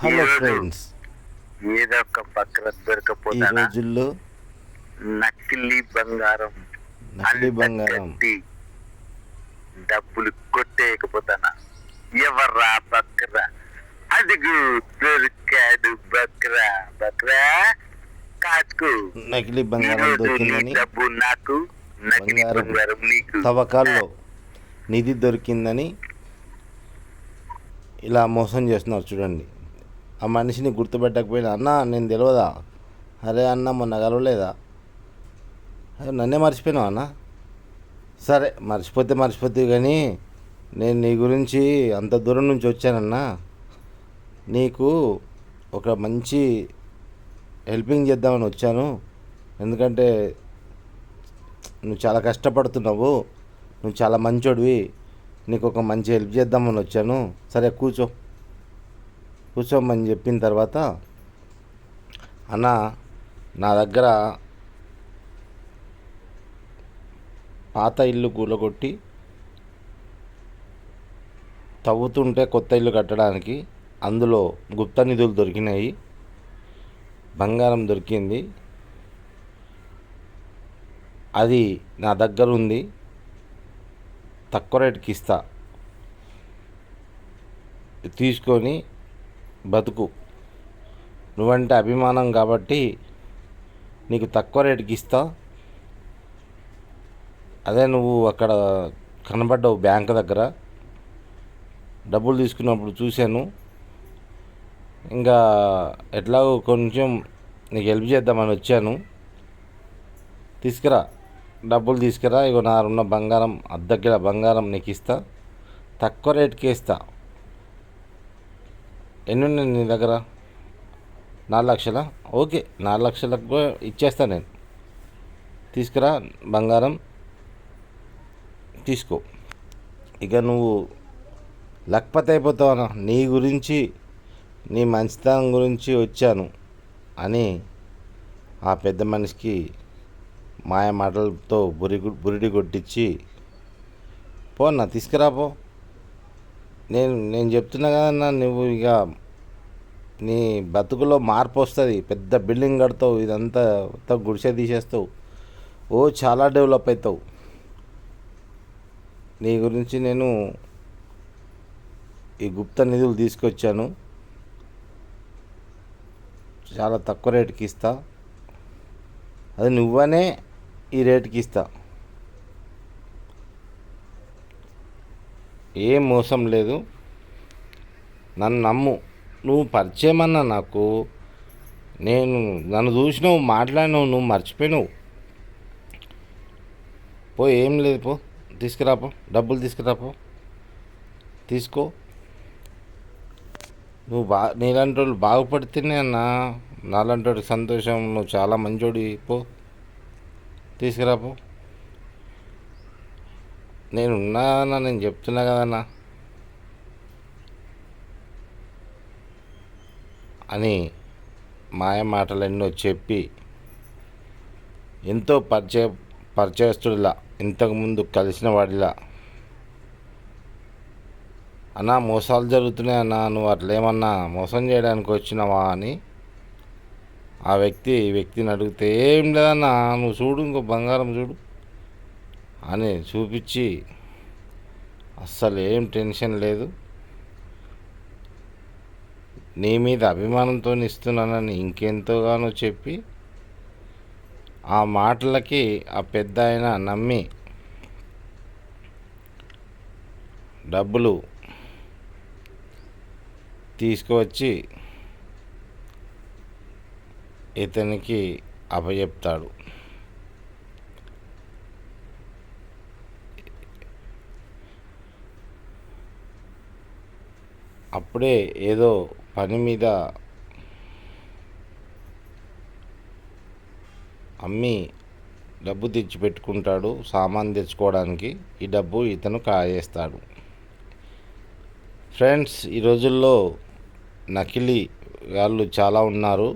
Hello ఈరోజు friends. ఏదో ఒక పక్కన ఈ దొరకపోతానా రోజుల్లో నకిలీ బంగారం నకిలీ బంగారం అంటగట్టి డబ్బులు కొట్టేయకపోతానా? ఎవర్రా బక్రా? అదిగు దొరికాడు బక్రా. బక్రా కాచుకో. నకిలీ బంగారం ఈరోజు నీ దొరికిందని డబ్బు నాకు, నకిలీ బంగారం బంగారం నీకు. తవ్వకాల్లో నిధి దొరికిందని ఇలా మోసం చేస్తున్నారు చూడండి. ఆ మనిషిని గుర్తుపెట్టకపోయినా, అన్న నేను తెలియదా, అరే అన్న మొన్న కలవలేదా, నన్నే మర్చిపోయినావు అన్న, సరే మర్చిపోతే కానీ నేను నీ గురించి అంత దూరం నుంచి వచ్చానన్నా, నీకు ఒక మంచి హెల్పింగ్ చేద్దామని వచ్చాను. ఎందుకంటే నువ్వు చాలా కష్టపడుతున్నావు, నువ్వు చాలా మంచోడివి, నీకు ఒక మంచి హెల్ప్ చేద్దామని వచ్చాను. సరే కూర్చోమని చెప్పిన తర్వాత, అన్న నా దగ్గర పాత ఇల్లు కూలగొట్టి తవ్వుతుంటే కొత్త ఇల్లు కట్టడానికి అందులో గుప్త నిధులు దొరికినాయి, బంగారం దొరికింది, అది నా దగ్గర ఉంది, తక్కువ రేటుకి ఇస్తా, తీసుకొని బతుకు. నువ్వంటే అభిమానం కాబట్టి నీకు తక్కువ రేటుకి ఇస్తా. అదే నువ్వు అక్కడ కనబడ్డావు బ్యాంక్ దగ్గర, డబ్బులు తీసుకున్నప్పుడు చూశాను. ఇంకా ఎట్లాగో కొంచెం నీకు హెల్ప్ చేద్దామని వచ్చాను, తీసుకురా, డబ్బులు తీసుకురా, ఇగో నా ఉన్న బంగారం, అర్ధ బంగారం నీకు ఇస్తా, తక్కువ రేటుకి ఇస్తా. ఎన్ని ఉన్నాయి నీ దగ్గర? 4 లక్షలా? ఓకే, 4 లక్షలకు ఇచ్చేస్తా నేను, తీసుకురా బంగారం, తీసుకో. ఇక నువ్వు లక్పతి అయిపోతావనా, నీ గురించి నీ మంచితనం గురించి వచ్చాను అని ఆ పెద్ద మనిషికి మాయ మాటలతో బురిడి కొట్టించి, పోన్నా తీసుకురాపో, నేను చెప్తున్నా కదన్నా, నువ్వు ఇక నీ బతుకులో మార్పు వస్తుంది, పెద్ద బిల్డింగ్ కడతావు, ఇదంతా మొత్తం గుడిసె తీసేస్తావు, చాలా డెవలప్ అవుతావు. నీ గురించి నేను ఈ గుప్త నిధులు తీసుకొచ్చాను, చాలా తక్కువ రేటుకి ఇస్తా, అది నువ్వనే ఈ రేటుకి ఇస్తా, ఏం మోసం లేదు, నన్ను నమ్ము. నువ్వు పరిచయం అన్నా నాకు, నన్ను చూసినావు, మాట్లాడినావు, నువ్వు మర్చిపోయినావు. ఏం లేదు, తీసుకురాపో, డబ్బులు తీసుకురాపో, తీసుకో. నువ్వు నీలాంటి వాళ్ళు బాగుపడితేనే అన్నా నాలాంటి వాడికి సంతోషం. నువ్వు చాలా మంచోడి, తీసుకురాపో. నేనున్నా, నేను చెప్తున్నా కదన్నా అని మాయ మాటలెన్నో చెప్పి, ఎంతో పరిచయస్తుడిలా, ఇంతకుముందు కలిసిన వాడిలా, అన్నా మోసాలు జరుగుతున్నాయి అన్నా, నువ్వు అట్లేమన్నా మోసం చేయడానికి వచ్చినావా అని ఆ వ్యక్తిని అడిగితే, ఏం లేదన్నా, నువ్వు చూడు, ఇంకో బంగారం చూడు అని చూపించి, అస్సలు ఏం టెన్షన్ లేదు, నీ మీద అభిమానంతో ఇస్తున్నానని ఇంకెంతోగానో చెప్పి, ఆ మాటలకి ఆ పెద్ద ఆయన నమ్మి డబ్బులు తీసుకువచ్చి ఇతనికి అప్పచెప్తాడు. అప్పుడే ఏదో పని మీద అమ్మి డబ్బు తెచ్చిపెట్టుకుంటాడు, సామాన్ తెచ్చుకోవడానికి. ఈ డబ్బు ఇతను కాజేస్తాడు. ఫ్రెండ్స్, ఈ రోజుల్లో నకిలీ వాళ్ళు చాలా ఉన్నారు.